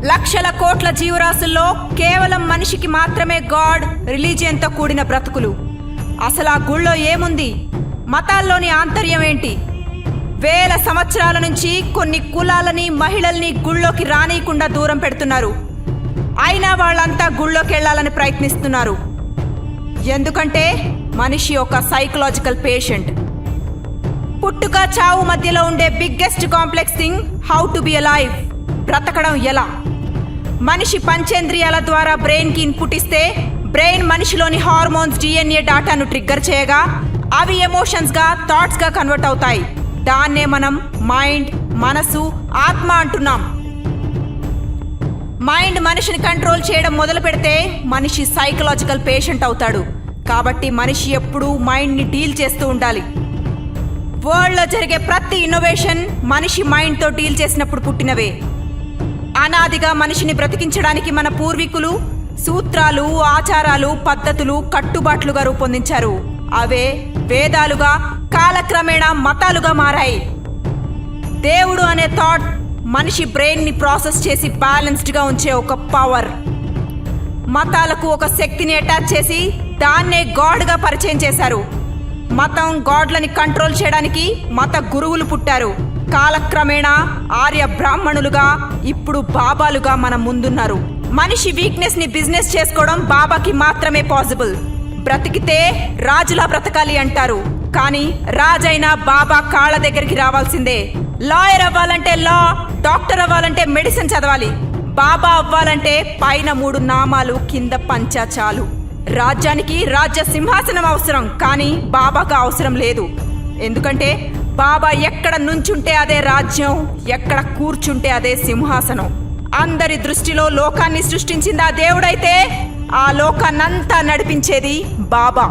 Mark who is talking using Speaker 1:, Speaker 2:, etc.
Speaker 1: లక్షల కోట్ల జీవరాశుల్లో కేవలం మనిషికి మాత్రమే గాడ్, రిలీజియన్తో కూడిన బ్రతుకులు. అసలు ఆ గుళ్ళో ఏముంది? మతాల్లోని ఆంతర్యం ఏంటి? వేల సంవత్సరాల నుంచి కొన్ని కులాలని, మహిళల్ని గుళ్ళోకి రానియకుండా దూరం పెడుతున్నారు. అయినా వాళ్ళంతా గుళ్ళోకి వెళ్ళాలని ప్రయత్నిస్తున్నారు. ఎందుకంటే మనిషి ఒక సైకలాజికల్ పేషెంట్. పుట్టుక చావు మధ్యలో ఉండే biggest complex thing how to be alive, బ్రతకడం ఎలా. మనిషి పంచేంద్రియాల ద్వారా బ్రెయిన్కి ఇన్పుట్ ఇస్తే బ్రెయిన్ మనిషిలోని హార్మోన్స్, DNA డాటాను ట్రిగ్గర్ చేయగా అవి ఎమోషన్స్గా, థాట్స్గా కన్వర్ట్ అవుతాయి. దాన్నే మనం మైండ్, మనసు, ఆత్మ అంటున్నాం. మైండ్ మనిషిని కంట్రోల్ చేయడం మొదలు పెడితే మనిషి సైకలాజికల్ పేషెంట్ అవుతాడు. కాబట్టి మనిషి ఎప్పుడూ మైండ్ని డీల్ చేస్తూ ఉండాలి. వరల్డ్లో జరిగే ప్రతి ఇన్నోవేషన్ మనిషి మైండ్తో డీల్ చేసినప్పుడు పుట్టినవే. అనాదిగా మనిషిని బ్రతికించడానికి మన పూర్వీకులు సూత్రాలు, ఆచారాలు, పద్ధతులు, కట్టుబాట్లుగా రూపొందించారు. అవే వేదాలుగా, కాలక్రమేణా మతాలుగా మారాయి. దేవుడు అనే థాట్ మనిషి బ్రెయిన్ని ప్రాసెస్ చేసి బ్యాలెన్స్డ్గా ఉంచే ఒక పవర్. మతాలకు ఒక శక్తిని అటాచ్ చేసి దాన్నే గాడ్గా పరిచయం చేశారు. మతం, గాడ్లని కంట్రోల్ చేయడానికి మత గురువులు పుట్టారు. కాలక్రమేణా ఆర్య బ్రాహ్మణులుగా, ఇప్పుడు బాబాలుగా మన ముందున్నారు. మనిషి వీక్నెస్ని బిజినెస్ చేసుకోవడం బాబాకి మాత్రమే పాసిబుల్. బ్రతికితే రాజులా బ్రతకాలి అంటారు. కానీ రాజైనా బాబా కాళ్ళ దగ్గరికి రావాల్సిందే. లాయర్ అవ్వాలంటే లా, డాక్టర్ అవ్వాలంటే మెడిసిన్ చదవాలి. బాబా అవ్వాలంటే పైన 3 నామాలు, కింద పంచా చాలు. రాజ్యానికి రాజ్య సింహాసనం అవసరం, కానీ బాబాకు అవసరం లేదు. ఎందుకంటే బాబా ఎక్కడ నుంచుంటే అదే రాజ్యం, ఎక్కడ కూర్చుంటే అదే సింహాసనం. అందరి దృష్టిలో లోకాన్ని సృష్టించింది ఆ దేవుడైతే ఆ లోకాన్నంతా నడిపించేది బాబా.